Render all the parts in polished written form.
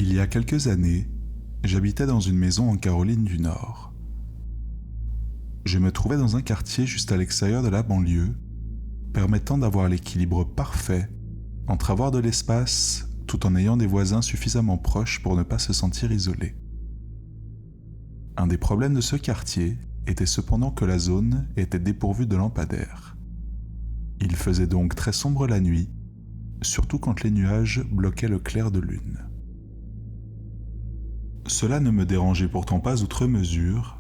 Il y a quelques années, j'habitais dans une maison en Caroline du Nord. Je me trouvais dans un quartier juste à l'extérieur de la banlieue, permettant d'avoir l'équilibre parfait entre avoir de l'espace tout en ayant des voisins suffisamment proches pour ne pas se sentir isolé. Un des problèmes de ce quartier était cependant que la zone était dépourvue de lampadaires. Il faisait donc très sombre la nuit, surtout quand les nuages bloquaient le clair de lune. Cela ne me dérangeait pourtant pas outre mesure,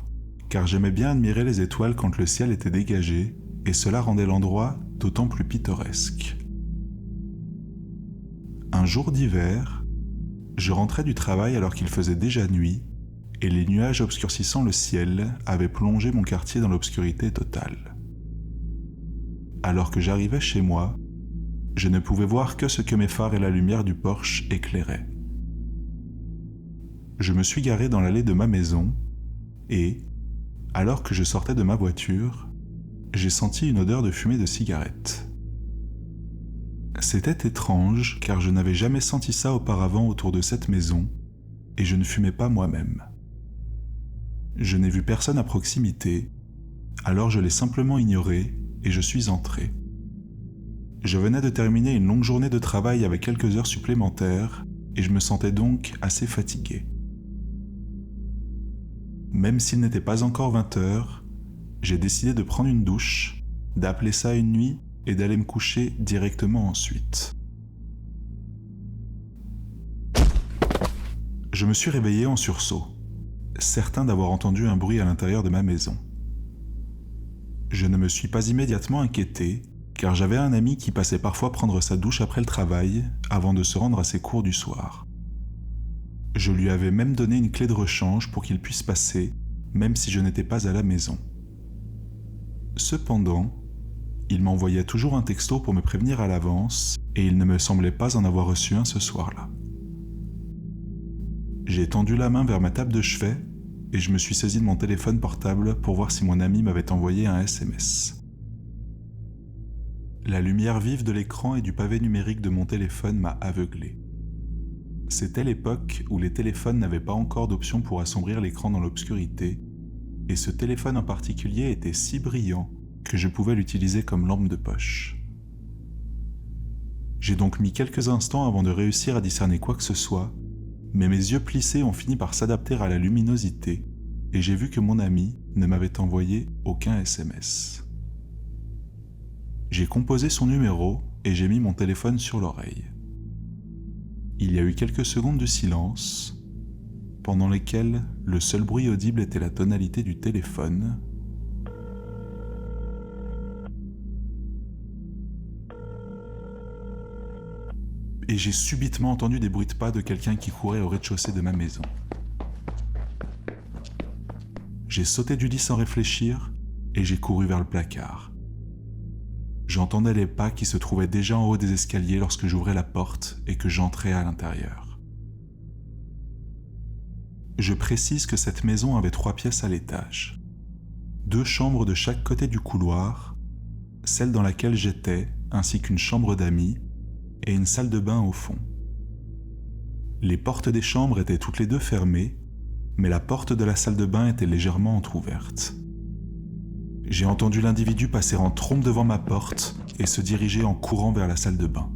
car j'aimais bien admirer les étoiles quand le ciel était dégagé, et cela rendait l'endroit d'autant plus pittoresque. Un jour d'hiver, je rentrais du travail alors qu'il faisait déjà nuit, et les nuages obscurcissant le ciel avaient plongé mon quartier dans l'obscurité totale. Alors que j'arrivais chez moi, je ne pouvais voir que ce que mes phares et la lumière du porche éclairaient. Je me suis garé dans l'allée de ma maison et, alors que je sortais de ma voiture, j'ai senti une odeur de fumée de cigarette. C'était étrange car je n'avais jamais senti ça auparavant autour de cette maison et je ne fumais pas moi-même. Je n'ai vu personne à proximité, alors je l'ai simplement ignoré et je suis entré. Je venais de terminer une longue journée de travail avec quelques heures supplémentaires et je me sentais donc assez fatigué. Même s'il n'était pas encore 20 heures, j'ai décidé de prendre une douche, d'appeler ça une nuit et d'aller me coucher directement ensuite. Je me suis réveillé en sursaut, certain d'avoir entendu un bruit à l'intérieur de ma maison. Je ne me suis pas immédiatement inquiété, car j'avais un ami qui passait parfois prendre sa douche après le travail avant de se rendre à ses cours du soir. Je lui avais même donné une clé de rechange pour qu'il puisse passer, même si je n'étais pas à la maison. Cependant, il m'envoyait toujours un texto pour me prévenir à l'avance et il ne me semblait pas en avoir reçu un ce soir-là. J'ai tendu la main vers ma table de chevet et je me suis saisi de mon téléphone portable pour voir si mon ami m'avait envoyé un SMS. La lumière vive de l'écran et du pavé numérique de mon téléphone m'a aveuglé. C'était l'époque où les téléphones n'avaient pas encore d'option pour assombrir l'écran dans l'obscurité, et ce téléphone en particulier était si brillant que je pouvais l'utiliser comme lampe de poche. J'ai donc mis quelques instants avant de réussir à discerner quoi que ce soit, mais mes yeux plissés ont fini par s'adapter à la luminosité, et j'ai vu que mon ami ne m'avait envoyé aucun SMS. J'ai composé son numéro et j'ai mis mon téléphone sur l'oreille. Il y a eu quelques secondes de silence, pendant lesquelles le seul bruit audible était la tonalité du téléphone. Et j'ai subitement entendu des bruits de pas de quelqu'un qui courait au rez-de-chaussée de ma maison. J'ai sauté du lit sans réfléchir et j'ai couru vers le placard. J'entendais les pas qui se trouvaient déjà en haut des escaliers lorsque j'ouvrais la porte et que j'entrais à l'intérieur. Je précise que cette maison avait 3 pièces à l'étage. 2 chambres de chaque côté du couloir, celle dans laquelle j'étais, ainsi qu'une chambre d'amis, et une salle de bain au fond. Les portes des chambres étaient toutes les 2 fermées, mais la porte de la salle de bain était légèrement entr'ouverte. J'ai entendu l'individu passer en trombe devant ma porte et se diriger en courant vers la salle de bain.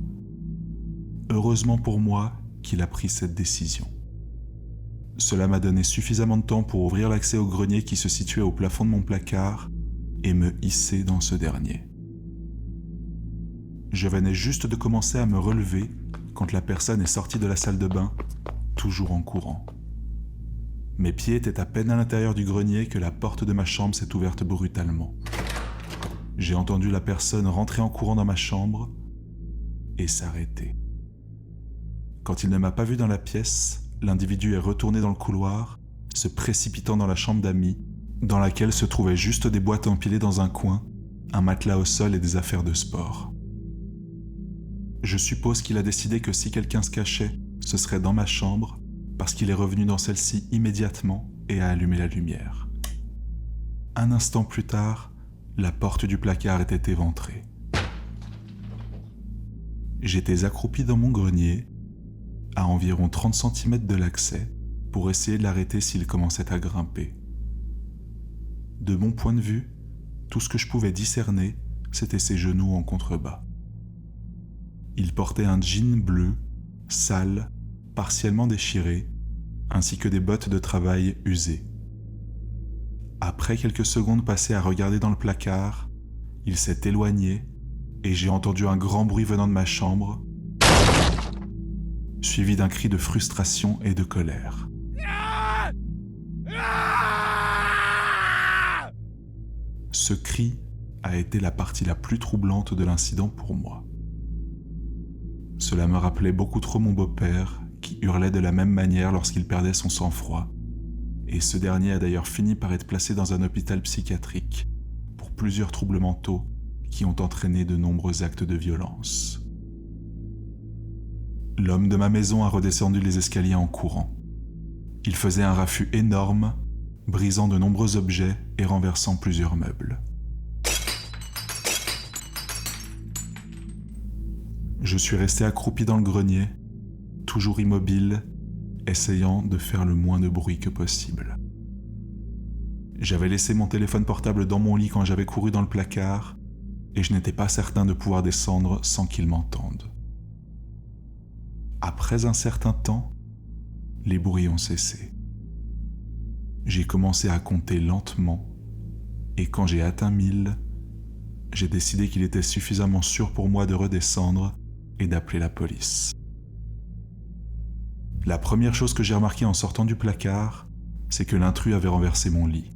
Heureusement pour moi qu'il a pris cette décision. Cela m'a donné suffisamment de temps pour ouvrir l'accès au grenier qui se situait au plafond de mon placard et me hisser dans ce dernier. Je venais juste de commencer à me relever quand la personne est sortie de la salle de bain, toujours en courant. Mes pieds étaient à peine à l'intérieur du grenier que la porte de ma chambre s'est ouverte brutalement. J'ai entendu la personne rentrer en courant dans ma chambre et s'arrêter. Quand il ne m'a pas vu dans la pièce, l'individu est retourné dans le couloir, se précipitant dans la chambre d'amis, dans laquelle se trouvaient juste des boîtes empilées dans un coin, un matelas au sol et des affaires de sport. Je suppose qu'il a décidé que si quelqu'un se cachait, ce serait dans ma chambre, parce qu'il est revenu dans celle-ci immédiatement et a allumé la lumière. Un instant plus tard, la porte du placard était éventrée. J'étais accroupi dans mon grenier, à environ 30 cm de l'accès, pour essayer de l'arrêter s'il commençait à grimper. De mon point de vue, tout ce que je pouvais discerner, c'était ses genoux en contrebas. Il portait un jean bleu, sale, partiellement déchiré, ainsi que des bottes de travail usées. Après quelques secondes passées à regarder dans le placard, il s'est éloigné et j'ai entendu un grand bruit venant de ma chambre, suivi d'un cri de frustration et de colère. Ce cri a été la partie la plus troublante de l'incident pour moi. Cela me rappelait beaucoup trop mon beau-père, qui hurlait de la même manière lorsqu'il perdait son sang-froid, et ce dernier a d'ailleurs fini par être placé dans un hôpital psychiatrique pour plusieurs troubles mentaux qui ont entraîné de nombreux actes de violence. L'homme de ma maison a redescendu les escaliers en courant. Il faisait un raffut énorme, brisant de nombreux objets et renversant plusieurs meubles. Je suis resté accroupi dans le grenier, toujours immobile, essayant de faire le moins de bruit que possible. J'avais laissé mon téléphone portable dans mon lit quand j'avais couru dans le placard, et je n'étais pas certain de pouvoir descendre sans qu'il m'entende. Après un certain temps, les bruits ont cessé. J'ai commencé à compter lentement, et quand j'ai atteint 1000, j'ai décidé qu'il était suffisamment sûr pour moi de redescendre et d'appeler la police. La première chose que j'ai remarquée en sortant du placard, c'est que l'intrus avait renversé mon lit.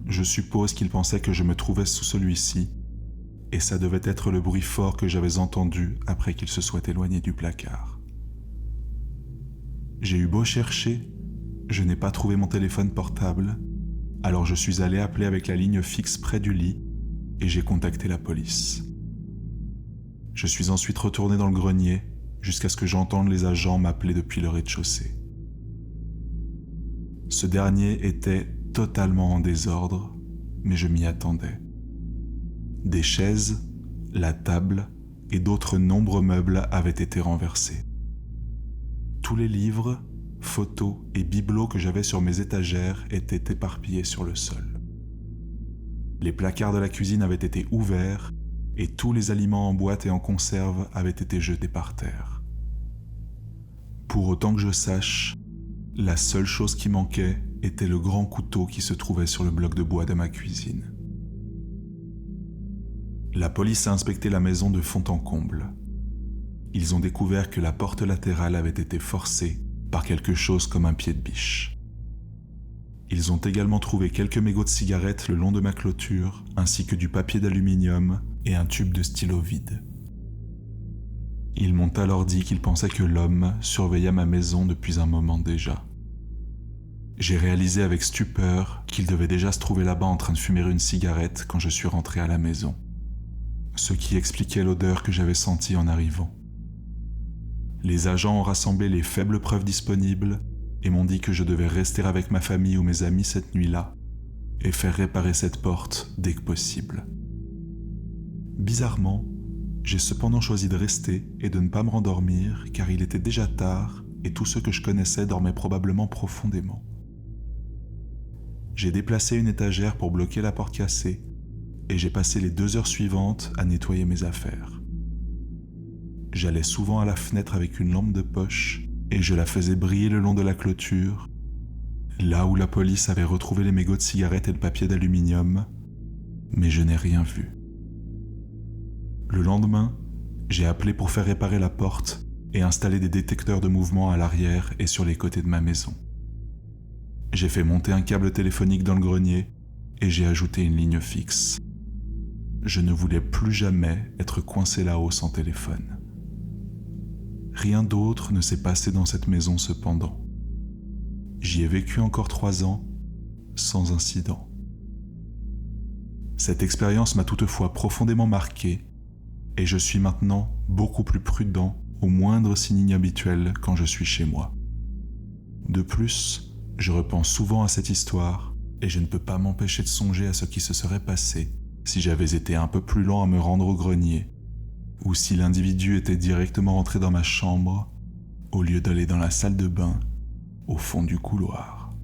Je suppose qu'il pensait que je me trouvais sous celui-ci, et ça devait être le bruit fort que j'avais entendu après qu'il se soit éloigné du placard. J'ai eu beau chercher, je n'ai pas trouvé mon téléphone portable, alors je suis allé appeler avec la ligne fixe près du lit, et j'ai contacté la police. Je suis ensuite retourné dans le grenier, jusqu'à ce que j'entende les agents m'appeler depuis le rez-de-chaussée. Ce dernier était totalement en désordre, mais je m'y attendais. Des chaises, la table et d'autres nombreux meubles avaient été renversés. Tous les livres, photos et bibelots que j'avais sur mes étagères étaient éparpillés sur le sol. Les placards de la cuisine avaient été ouverts et tous les aliments en boîte et en conserve avaient été jetés par terre. Pour autant que je sache, la seule chose qui manquait était le grand couteau qui se trouvait sur le bloc de bois de ma cuisine. La police a inspecté la maison de fond en comble. Ils ont découvert que la porte latérale avait été forcée par quelque chose comme un pied de biche. Ils ont également trouvé quelques mégots de cigarettes le long de ma clôture, ainsi que du papier d'aluminium et un tube de stylo vide. Ils m'ont alors dit qu'ils pensaient que l'homme surveillait ma maison depuis un moment déjà. J'ai réalisé avec stupeur qu'il devait déjà se trouver là-bas en train de fumer une cigarette quand je suis rentré à la maison, ce qui expliquait l'odeur que j'avais sentie en arrivant. Les agents ont rassemblé les faibles preuves disponibles et m'ont dit que je devais rester avec ma famille ou mes amis cette nuit-là et faire réparer cette porte dès que possible. Bizarrement, j'ai cependant choisi de rester et de ne pas me rendormir car il était déjà tard et tous ceux que je connaissais dormaient probablement profondément. J'ai déplacé une étagère pour bloquer la porte cassée et j'ai passé les 2 heures suivantes à nettoyer mes affaires. J'allais souvent à la fenêtre avec une lampe de poche et je la faisais briller le long de la clôture, là où la police avait retrouvé les mégots de cigarettes et le papier d'aluminium, mais je n'ai rien vu. Le lendemain, j'ai appelé pour faire réparer la porte et installer des détecteurs de mouvement à l'arrière et sur les côtés de ma maison. J'ai fait monter un câble téléphonique dans le grenier et j'ai ajouté une ligne fixe. Je ne voulais plus jamais être coincé là-haut sans téléphone. Rien d'autre ne s'est passé dans cette maison cependant. J'y ai vécu encore 3 ans, sans incident. Cette expérience m'a toutefois profondément marqué, et je suis maintenant beaucoup plus prudent au moindre signe inhabituel quand je suis chez moi. De plus, je repense souvent à cette histoire, et je ne peux pas m'empêcher de songer à ce qui se serait passé si j'avais été un peu plus lent à me rendre au grenier, ou si l'individu était directement rentré dans ma chambre au lieu d'aller dans la salle de bain au fond du couloir.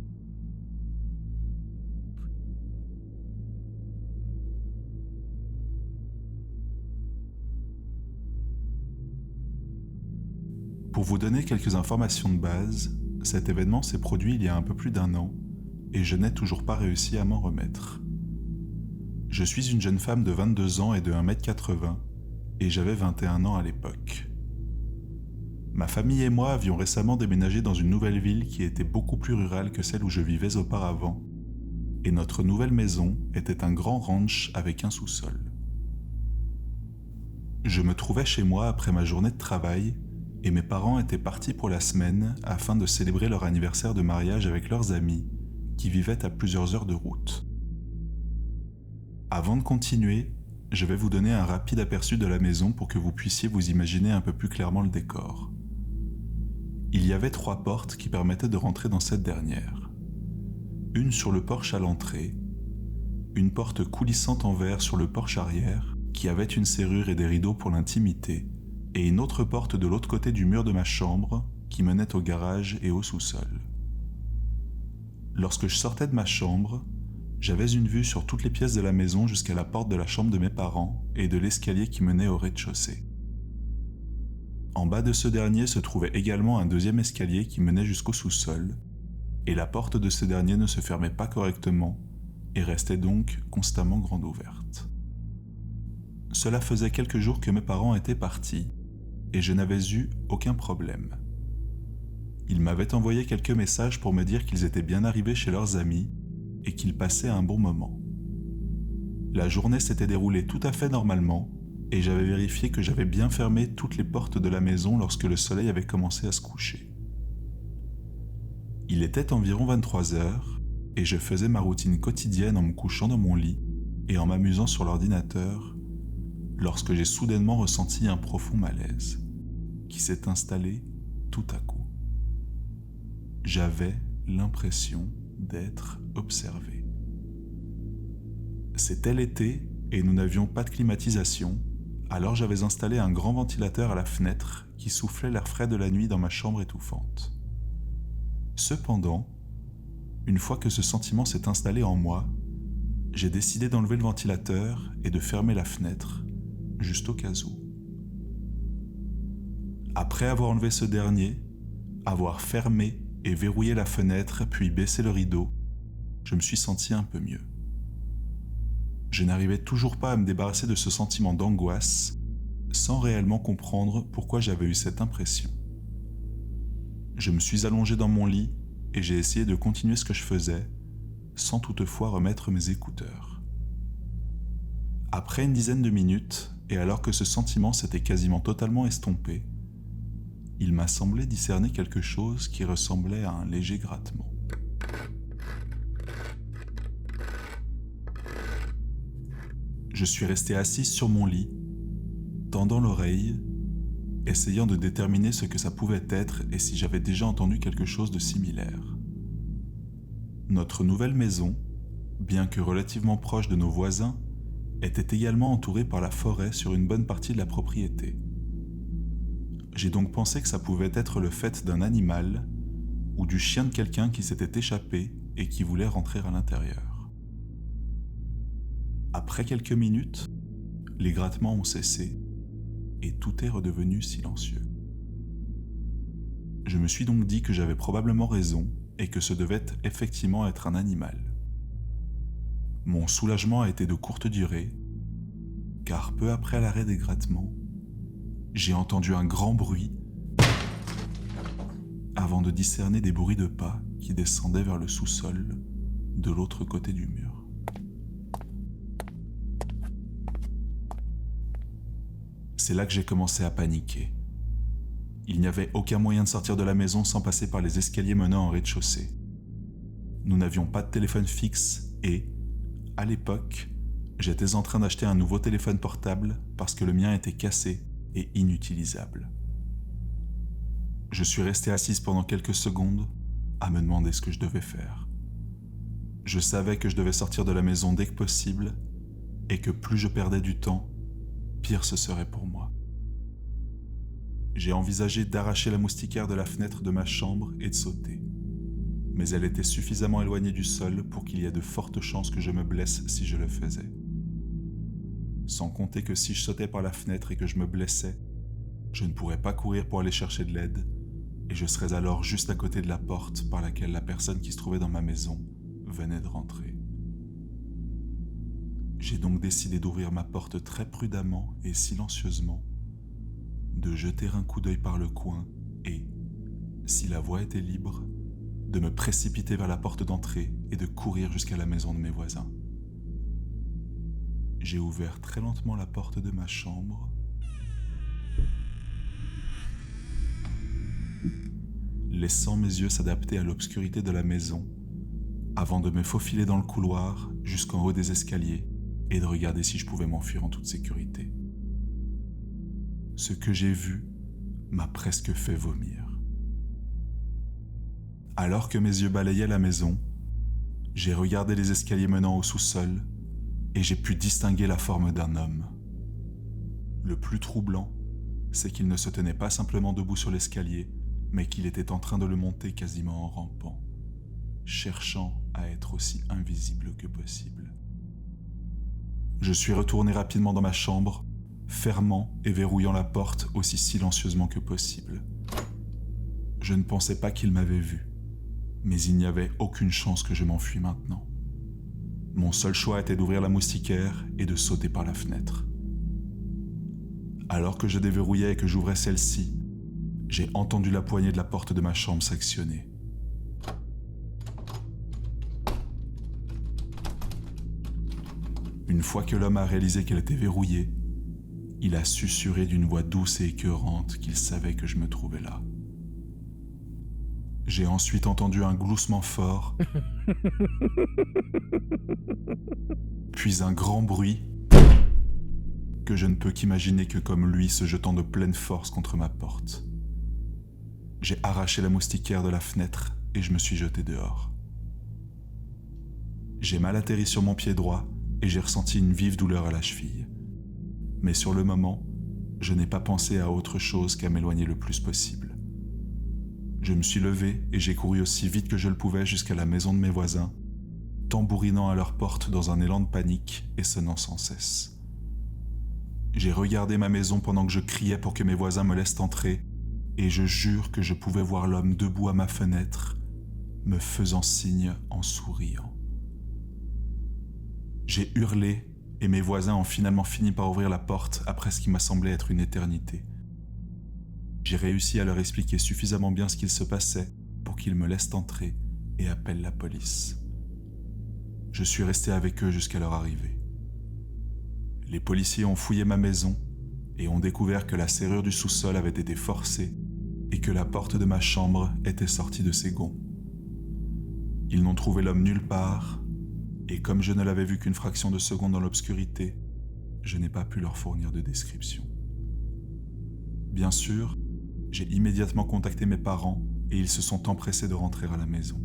Pour vous donner quelques informations de base, cet événement s'est produit il y a un peu plus d'1 an et je n'ai toujours pas réussi à m'en remettre. Je suis une jeune femme de 22 ans et de 1m80 et j'avais 21 ans à l'époque. Ma famille et moi avions récemment déménagé dans une nouvelle ville qui était beaucoup plus rurale que celle où je vivais auparavant et notre nouvelle maison était un grand ranch avec un sous-sol. Je me trouvais chez moi après ma journée de travail et mes parents étaient partis pour la semaine afin de célébrer leur anniversaire de mariage avec leurs amis qui vivaient à plusieurs heures de route. Avant de continuer, je vais vous donner un rapide aperçu de la maison pour que vous puissiez vous imaginer un peu plus clairement le décor. Il y avait 3 portes qui permettaient de rentrer dans cette dernière. Une sur le porche à l'entrée, une porte coulissante en verre sur le porche arrière qui avait une serrure et des rideaux pour l'intimité, et une autre porte de l'autre côté du mur de ma chambre qui menait au garage et au sous-sol. Lorsque je sortais de ma chambre, j'avais une vue sur toutes les pièces de la maison jusqu'à la porte de la chambre de mes parents et de l'escalier qui menait au rez-de-chaussée. En bas de ce dernier se trouvait également un deuxième escalier qui menait jusqu'au sous-sol, et la porte de ce dernier ne se fermait pas correctement et restait donc constamment grande ouverte. Cela faisait quelques jours que mes parents étaient partis, et je n'avais eu aucun problème. Ils m'avaient envoyé quelques messages pour me dire qu'ils étaient bien arrivés chez leurs amis et qu'ils passaient un bon moment. La journée s'était déroulée tout à fait normalement et j'avais vérifié que j'avais bien fermé toutes les portes de la maison lorsque le soleil avait commencé à se coucher. Il était environ 23 heures et je faisais ma routine quotidienne en me couchant dans mon lit et en m'amusant sur l'ordinateur lorsque j'ai soudainement ressenti un profond malaise qui s'est installé tout à coup. J'avais l'impression d'être observé. C'était l'été et nous n'avions pas de climatisation, alors j'avais installé un grand ventilateur à la fenêtre qui soufflait l'air frais de la nuit dans ma chambre étouffante. Cependant, une fois que ce sentiment s'est installé en moi, j'ai décidé d'enlever le ventilateur et de fermer la fenêtre, juste au cas où. Après avoir enlevé ce dernier, avoir fermé et verrouillé la fenêtre puis baissé le rideau, je me suis senti un peu mieux. Je n'arrivais toujours pas à me débarrasser de ce sentiment d'angoisse, sans réellement comprendre pourquoi j'avais eu cette impression. Je me suis allongé dans mon lit et j'ai essayé de continuer ce que je faisais, sans toutefois remettre mes écouteurs. Après une dizaine de minutes, et alors que ce sentiment s'était quasiment totalement estompé, il m'a semblé discerner quelque chose qui ressemblait à un léger grattement. Je suis resté assise sur mon lit, tendant l'oreille, essayant de déterminer ce que ça pouvait être et si j'avais déjà entendu quelque chose de similaire. Notre nouvelle maison, bien que relativement proche de nos voisins, était également entourée par la forêt sur une bonne partie de la propriété. J'ai donc pensé que ça pouvait être le fait d'un animal ou du chien de quelqu'un qui s'était échappé et qui voulait rentrer à l'intérieur. Après quelques minutes, les grattements ont cessé et tout est redevenu silencieux. Je me suis donc dit que j'avais probablement raison et que ce devait effectivement être un animal. Mon soulagement a été de courte durée, car peu après l'arrêt des grattements, j'ai entendu un grand bruit avant de discerner des bruits de pas qui descendaient vers le sous-sol de l'autre côté du mur. C'est là que j'ai commencé à paniquer. Il n'y avait aucun moyen de sortir de la maison sans passer par les escaliers menant en rez-de-chaussée. Nous n'avions pas de téléphone fixe et, à l'époque, j'étais en train d'acheter un nouveau téléphone portable parce que le mien était cassé et inutilisable. Je suis resté assise pendant quelques secondes à me demander ce que je devais faire. Je savais que je devais sortir de la maison dès que possible et que plus je perdais du temps, pire ce serait pour moi. J'ai envisagé d'arracher la moustiquaire de la fenêtre de ma chambre et de sauter. Mais elle était suffisamment éloignée du sol pour qu'il y ait de fortes chances que je me blesse si je le faisais. Sans compter que si je sautais par la fenêtre et que je me blessais, je ne pourrais pas courir pour aller chercher de l'aide, et je serais alors juste à côté de la porte par laquelle la personne qui se trouvait dans ma maison venait de rentrer. J'ai donc décidé d'ouvrir ma porte très prudemment et silencieusement, de jeter un coup d'œil par le coin et, si la voie était libre, de me précipiter vers la porte d'entrée et de courir jusqu'à la maison de mes voisins. J'ai ouvert très lentement la porte de ma chambre, laissant mes yeux s'adapter à l'obscurité de la maison, avant de me faufiler dans le couloir jusqu'en haut des escaliers et de regarder si je pouvais m'enfuir en toute sécurité. Ce que j'ai vu m'a presque fait vomir. Alors que mes yeux balayaient la maison, j'ai regardé les escaliers menant au sous-sol et j'ai pu distinguer la forme d'un homme. Le plus troublant, c'est qu'il ne se tenait pas simplement debout sur l'escalier, mais qu'il était en train de le monter quasiment en rampant, cherchant à être aussi invisible que possible. Je suis retourné rapidement dans ma chambre, fermant et verrouillant la porte aussi silencieusement que possible. Je ne pensais pas qu'il m'avait vu, mais il n'y avait aucune chance que je m'enfuis maintenant. Mon seul choix était d'ouvrir la moustiquaire et de sauter par la fenêtre. Alors que je déverrouillais et que j'ouvrais celle-ci, j'ai entendu la poignée de la porte de ma chambre s'actionner. Une fois que l'homme a réalisé qu'elle était verrouillée, il a susurré d'une voix douce et écœurante qu'il savait que je me trouvais là. J'ai ensuite entendu un gloussement fort, puis un grand bruit que je ne peux qu'imaginer que comme lui se jetant de pleine force contre ma porte. J'ai arraché la moustiquaire de la fenêtre et je me suis jeté dehors. J'ai mal atterri sur mon pied droit et j'ai ressenti une vive douleur à la cheville. Mais sur le moment, je n'ai pas pensé à autre chose qu'à m'éloigner le plus possible. Je me suis levé et j'ai couru aussi vite que je le pouvais jusqu'à la maison de mes voisins, tambourinant à leur porte dans un élan de panique et sonnant sans cesse. J'ai regardé ma maison pendant que je criais pour que mes voisins me laissent entrer, et je jure que je pouvais voir l'homme debout à ma fenêtre, me faisant signe en souriant. J'ai hurlé et mes voisins ont finalement fini par ouvrir la porte après ce qui m'a semblé être une éternité. J'ai réussi à leur expliquer suffisamment bien ce qu'il se passait pour qu'ils me laissent entrer et appellent la police. Je suis resté avec eux jusqu'à leur arrivée. Les policiers ont fouillé ma maison et ont découvert que la serrure du sous-sol avait été forcée et que la porte de ma chambre était sortie de ses gonds. Ils n'ont trouvé l'homme nulle part, et comme je ne l'avais vu qu'une fraction de seconde dans l'obscurité, je n'ai pas pu leur fournir de description. Bien sûr, j'ai immédiatement contacté mes parents et ils se sont empressés de rentrer à la maison.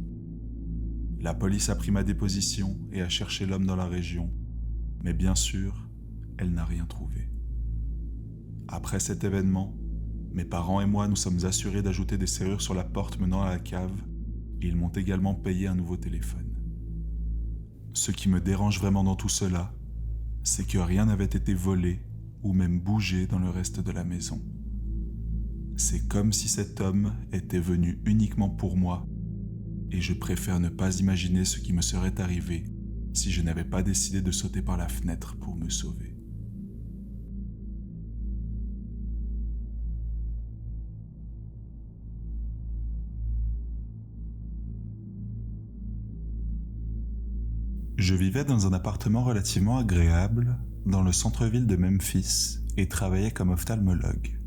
La police a pris ma déposition et a cherché l'homme dans la région, mais bien sûr, elle n'a rien trouvé. Après cet événement, mes parents et moi nous sommes assurés d'ajouter des serrures sur la porte menant à la cave et ils m'ont également payé un nouveau téléphone. Ce qui me dérange vraiment dans tout cela, c'est que rien n'avait été volé ou même bougé dans le reste de la maison. C'est comme si cet homme était venu uniquement pour moi et je préfère ne pas imaginer ce qui me serait arrivé si je n'avais pas décidé de sauter par la fenêtre pour me sauver. Je vivais dans un appartement relativement agréable dans le centre-ville de Memphis et travaillais comme ophtalmologue.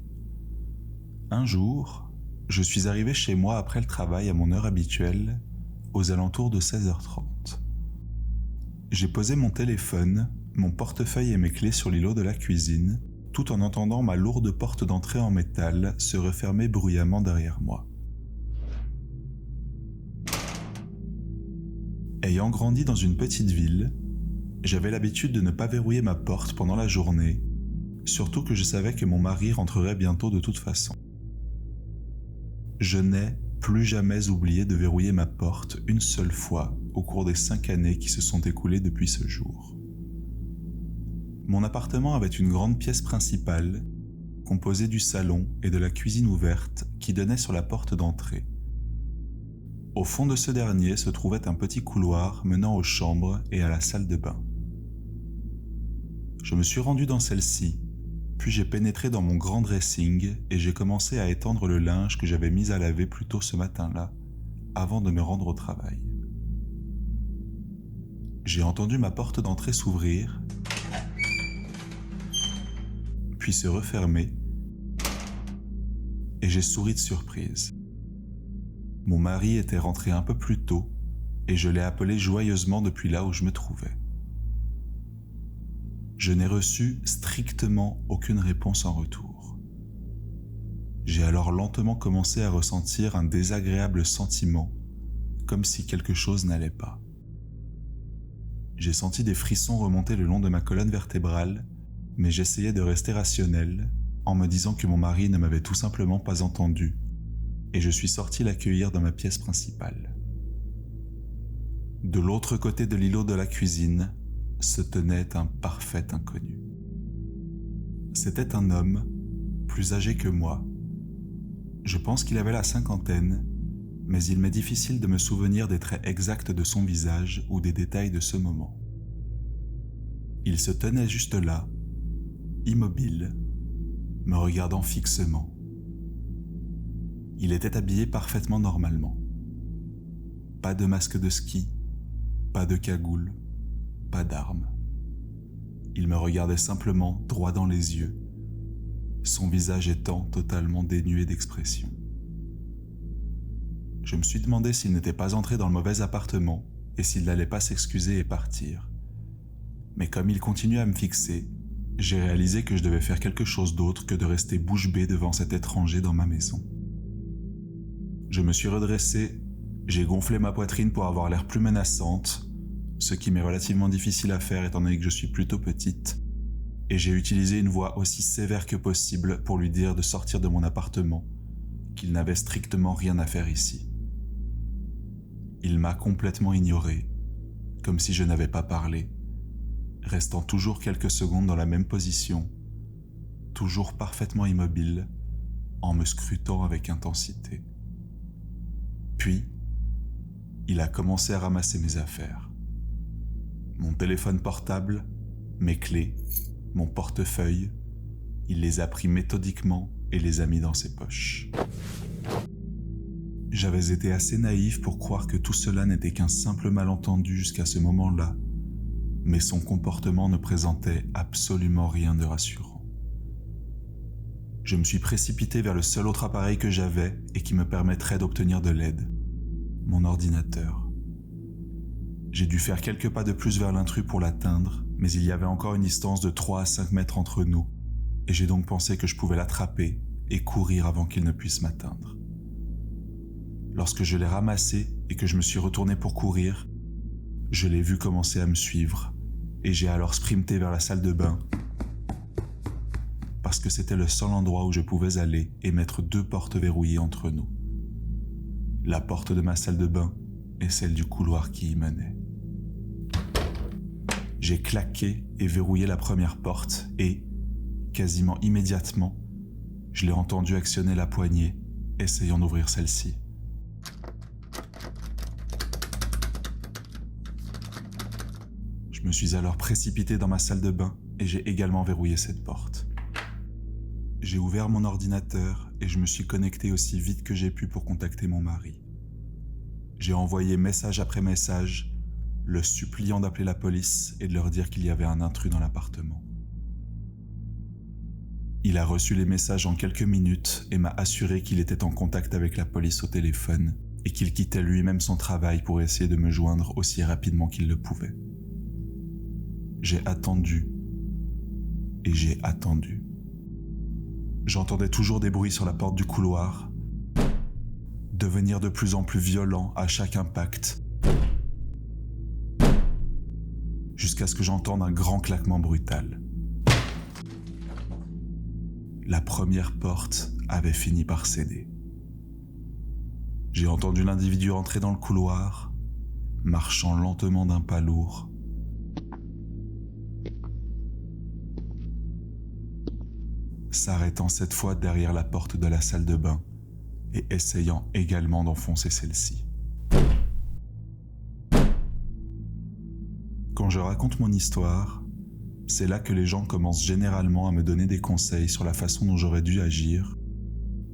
Un jour, je suis arrivé chez moi après le travail à mon heure habituelle, aux alentours de 16h30. J'ai posé mon téléphone, mon portefeuille et mes clés sur l'îlot de la cuisine, tout en entendant ma lourde porte d'entrée en métal se refermer bruyamment derrière moi. Ayant grandi dans une petite ville, j'avais l'habitude de ne pas verrouiller ma porte pendant la journée, surtout que je savais que mon mari rentrerait bientôt de toute façon. Je n'ai plus jamais oublié de verrouiller ma porte une seule fois au cours des 5 années qui se sont écoulées depuis ce jour. Mon appartement avait une grande pièce principale, composée du salon et de la cuisine ouverte qui donnait sur la porte d'entrée. Au fond de ce dernier se trouvait un petit couloir menant aux chambres et à la salle de bain. Je me suis rendu dans celle-ci, puis j'ai pénétré dans mon grand dressing et j'ai commencé à étendre le linge que j'avais mis à laver plus tôt ce matin-là, avant de me rendre au travail. J'ai entendu ma porte d'entrée s'ouvrir, puis se refermer, et j'ai souri de surprise. Mon mari était rentré un peu plus tôt, et je l'ai appelé joyeusement depuis là où je me trouvais. Je n'ai reçu strictement aucune réponse en retour. J'ai alors lentement commencé à ressentir un désagréable sentiment, comme si quelque chose n'allait pas. J'ai senti des frissons remonter le long de ma colonne vertébrale, mais j'essayais de rester rationnel en me disant que mon mari ne m'avait tout simplement pas entendu, et je suis sorti l'accueillir dans ma pièce principale. De l'autre côté de l'îlot de la cuisine se tenait un parfait inconnu. C'était un homme, plus âgé que moi. Je pense qu'il avait la cinquantaine, mais il m'est difficile de me souvenir des traits exacts de son visage ou des détails de ce moment. Il se tenait juste là, immobile, me regardant fixement. Il était habillé parfaitement normalement. Pas de masque de ski, pas de cagoule, pas d'armes. Il me regardait simplement droit dans les yeux, son visage étant totalement dénué d'expression. Je me suis demandé s'il n'était pas entré dans le mauvais appartement et s'il n'allait pas s'excuser et partir. Mais comme il continuait à me fixer, j'ai réalisé que je devais faire quelque chose d'autre que de rester bouche bée devant cet étranger dans ma maison. Je me suis redressé, j'ai gonflé ma poitrine pour avoir l'air plus menaçante, ce qui m'est relativement difficile à faire étant donné que je suis plutôt petite, et j'ai utilisé une voix aussi sévère que possible pour lui dire de sortir de mon appartement, qu'il n'avait strictement rien à faire ici. Il m'a complètement ignoré, comme si je n'avais pas parlé, restant toujours quelques secondes dans la même position, toujours parfaitement immobile, en me scrutant avec intensité. Puis, il a commencé à ramasser mes affaires. Mon téléphone portable, mes clés, mon portefeuille, il les a pris méthodiquement et les a mis dans ses poches. J'avais été assez naïf pour croire que tout cela n'était qu'un simple malentendu jusqu'à ce moment-là, mais son comportement ne présentait absolument rien de rassurant. Je me suis précipité vers le seul autre appareil que j'avais et qui me permettrait d'obtenir de l'aide, mon ordinateur. J'ai dû faire quelques pas de plus vers l'intrus pour l'atteindre, mais il y avait encore une distance de 3 à 5 mètres entre nous, et j'ai donc pensé que je pouvais l'attraper et courir avant qu'il ne puisse m'atteindre. Lorsque je l'ai ramassé et que je me suis retourné pour courir, je l'ai vu commencer à me suivre, et j'ai alors sprinté vers la salle de bain, parce que c'était le seul endroit où je pouvais aller et mettre 2 portes verrouillées entre nous. La porte de ma salle de bain et celle du couloir qui y menait. J'ai claqué et verrouillé la première porte et, quasiment immédiatement, je l'ai entendu actionner la poignée, essayant d'ouvrir celle-ci. Je me suis alors précipité dans ma salle de bain et j'ai également verrouillé cette porte. J'ai ouvert mon ordinateur et je me suis connecté aussi vite que j'ai pu pour contacter mon mari. J'ai envoyé message après message, le suppliant d'appeler la police et de leur dire qu'il y avait un intrus dans l'appartement. Il a reçu les messages en quelques minutes et m'a assuré qu'il était en contact avec la police au téléphone et qu'il quittait lui-même son travail pour essayer de me joindre aussi rapidement qu'il le pouvait. J'ai attendu et j'ai attendu. J'entendais toujours des bruits sur la porte du couloir, devenir de plus en plus violents à chaque impact, jusqu'à ce que j'entende un grand claquement brutal. La première porte avait fini par céder. J'ai entendu l'individu entrer dans le couloir, marchant lentement d'un pas lourd. S'arrêtant cette fois derrière la porte de la salle de bain et essayant également d'enfoncer celle-ci. Quand je raconte mon histoire, c'est là que les gens commencent généralement à me donner des conseils sur la façon dont j'aurais dû agir,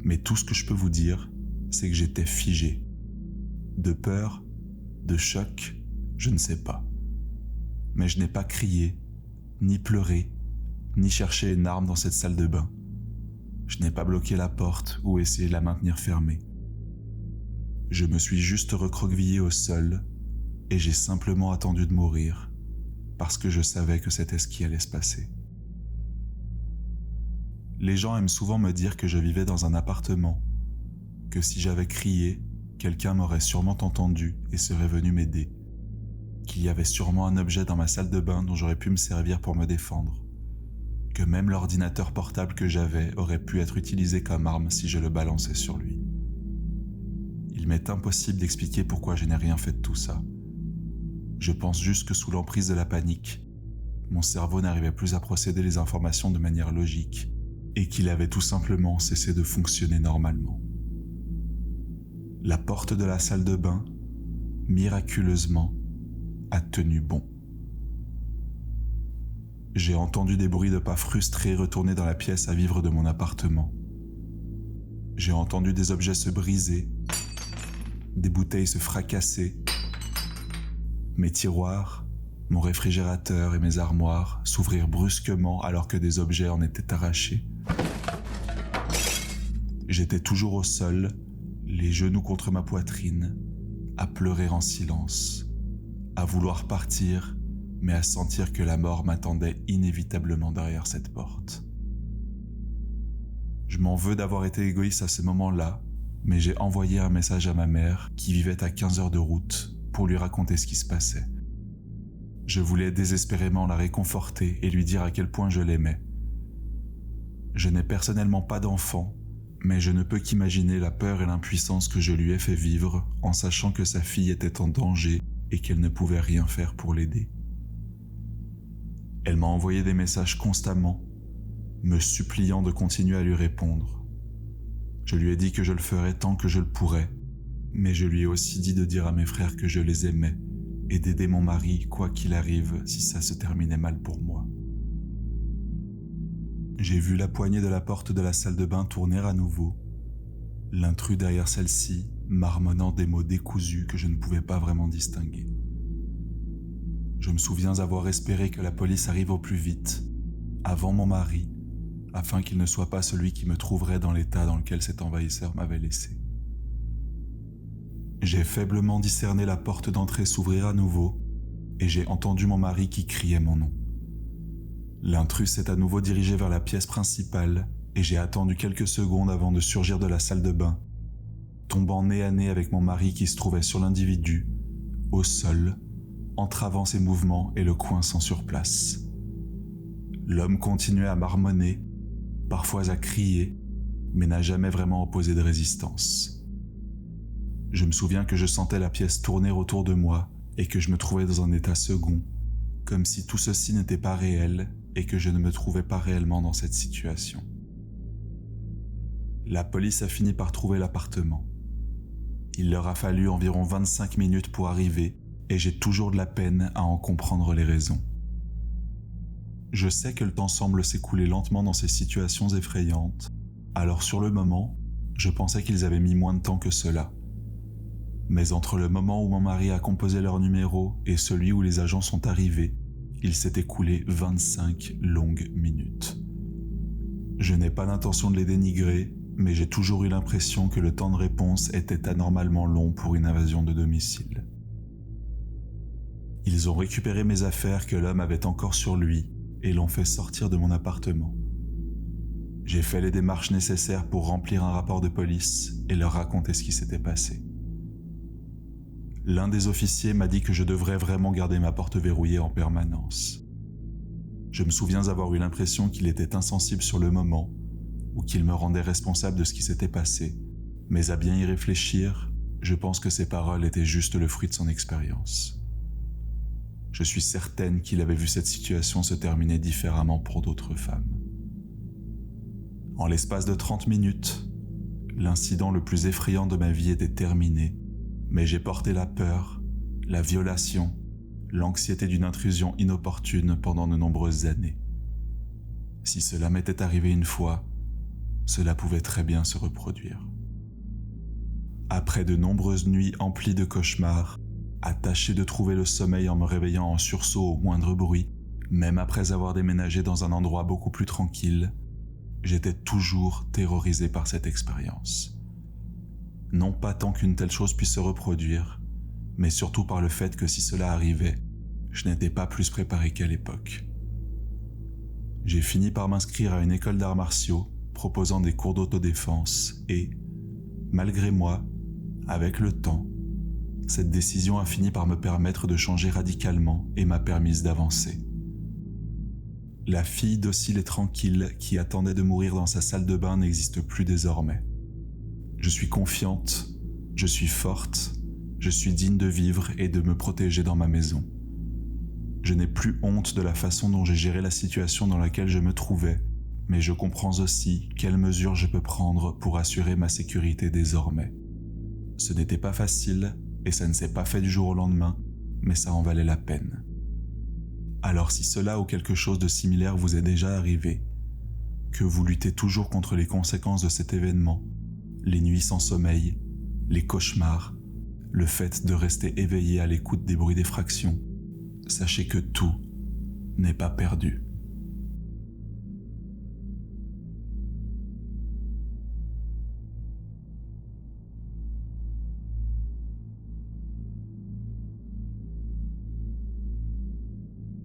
mais tout ce que je peux vous dire, c'est que j'étais figé. De peur, de choc, je ne sais pas. Mais je n'ai pas crié, ni pleuré, ni cherché une arme dans cette salle de bain. Je n'ai pas bloqué la porte ou essayé de la maintenir fermée. Je me suis juste recroquevillé au sol et j'ai simplement attendu de mourir parce que je savais que c'était ce qui allait se passer. Les gens aiment souvent me dire que je vivais dans un appartement, que si j'avais crié, quelqu'un m'aurait sûrement entendu et serait venu m'aider, qu'il y avait sûrement un objet dans ma salle de bain dont j'aurais pu me servir pour me défendre, que même l'ordinateur portable que j'avais aurait pu être utilisé comme arme si je le balançais sur lui. Il m'est impossible d'expliquer pourquoi je n'ai rien fait de tout ça. Je pense juste que sous l'emprise de la panique, mon cerveau n'arrivait plus à procéder les informations de manière logique et qu'il avait tout simplement cessé de fonctionner normalement. La porte de la salle de bain, miraculeusement, a tenu bon. J'ai entendu des bruits de pas frustrés retourner dans la pièce à vivre de mon appartement. J'ai entendu des objets se briser, des bouteilles se fracasser, mes tiroirs, mon réfrigérateur et mes armoires s'ouvrir brusquement alors que des objets en étaient arrachés. J'étais toujours au sol, les genoux contre ma poitrine, à pleurer en silence, à vouloir partir, mais à sentir que la mort m'attendait inévitablement derrière cette porte. Je m'en veux d'avoir été égoïste à ce moment-là, mais j'ai envoyé un message à ma mère, qui vivait à 15 heures de route, pour lui raconter ce qui se passait. Je voulais désespérément la réconforter et lui dire à quel point je l'aimais. Je n'ai personnellement pas d'enfant, mais je ne peux qu'imaginer la peur et l'impuissance que je lui ai fait vivre en sachant que sa fille était en danger et qu'elle ne pouvait rien faire pour l'aider. Elle m'a envoyé des messages constamment, me suppliant de continuer à lui répondre. Je lui ai dit que je le ferais tant que je le pourrais, mais je lui ai aussi dit de dire à mes frères que je les aimais et d'aider mon mari quoi qu'il arrive si ça se terminait mal pour moi. J'ai vu la poignée de la porte de la salle de bain tourner à nouveau, l'intrus derrière celle-ci marmonnant des mots décousus que je ne pouvais pas vraiment distinguer. Je me souviens avoir espéré que la police arrive au plus vite, avant mon mari, afin qu'il ne soit pas celui qui me trouverait dans l'état dans lequel cet envahisseur m'avait laissé. J'ai faiblement discerné la porte d'entrée s'ouvrir à nouveau et j'ai entendu mon mari qui criait mon nom. L'intrus s'est à nouveau dirigé vers la pièce principale et j'ai attendu quelques secondes avant de surgir de la salle de bain, tombant nez à nez avec mon mari qui se trouvait sur l'individu, au sol, entravant ses mouvements et le coinçant sur place. L'homme continuait à marmonner, parfois à crier, mais n'a jamais vraiment opposé de résistance. Je me souviens que je sentais la pièce tourner autour de moi et que je me trouvais dans un état second, comme si tout ceci n'était pas réel et que je ne me trouvais pas réellement dans cette situation. La police a fini par trouver l'appartement. Il leur a fallu environ 25 minutes pour arriver et j'ai toujours de la peine à en comprendre les raisons. Je sais que le temps semble s'écouler lentement dans ces situations effrayantes, alors sur le moment, je pensais qu'ils avaient mis moins de temps que cela. Mais entre le moment où mon mari a composé leur numéro et celui où les agents sont arrivés, il s'est écoulé 25 longues minutes. Je n'ai pas l'intention de les dénigrer, mais j'ai toujours eu l'impression que le temps de réponse était anormalement long pour une invasion de domicile. Ils ont récupéré mes affaires que l'homme avait encore sur lui et l'ont fait sortir de mon appartement. J'ai fait les démarches nécessaires pour remplir un rapport de police et leur raconter ce qui s'était passé. L'un des officiers m'a dit que je devrais vraiment garder ma porte verrouillée en permanence. Je me souviens avoir eu l'impression qu'il était insensible sur le moment ou qu'il me rendait responsable de ce qui s'était passé, mais à bien y réfléchir, Je pense que ces paroles étaient juste le fruit de son expérience. Je suis certaine qu'il avait vu cette situation se terminer différemment pour d'autres femmes. En l'espace de 30 minutes, l'incident le plus effrayant de ma vie était terminé, mais j'ai porté la peur, la violation, l'anxiété d'une intrusion inopportune pendant de nombreuses années. Si cela m'était arrivé une fois, cela pouvait très bien se reproduire. Après de nombreuses nuits emplies de cauchemars, à tâcher de trouver le sommeil en me réveillant en sursaut au moindre bruit, même après avoir déménagé dans un endroit beaucoup plus tranquille, j'étais toujours terrorisé par cette expérience. Non pas tant qu'une telle chose puisse se reproduire, mais surtout par le fait que si cela arrivait, je n'étais pas plus préparé qu'à l'époque. J'ai fini par m'inscrire à une école d'arts martiaux proposant des cours d'autodéfense et, malgré moi, avec le temps, cette décision a fini par me permettre de changer radicalement et m'a permise d'avancer. La fille docile et tranquille qui attendait de mourir dans sa salle de bain n'existe plus désormais. Je suis confiante, je suis forte, je suis digne de vivre et de me protéger dans ma maison. Je n'ai plus honte de la façon dont j'ai géré la situation dans laquelle je me trouvais, mais je comprends aussi quelles mesures je peux prendre pour assurer ma sécurité désormais. Ce n'était pas facile et ça ne s'est pas fait du jour au lendemain, mais ça en valait la peine. Alors si cela ou quelque chose de similaire vous est déjà arrivé, que vous luttez toujours contre les conséquences de cet événement, les nuits sans sommeil, les cauchemars, le fait de rester éveillé à l'écoute des bruits d'effraction, sachez que tout n'est pas perdu.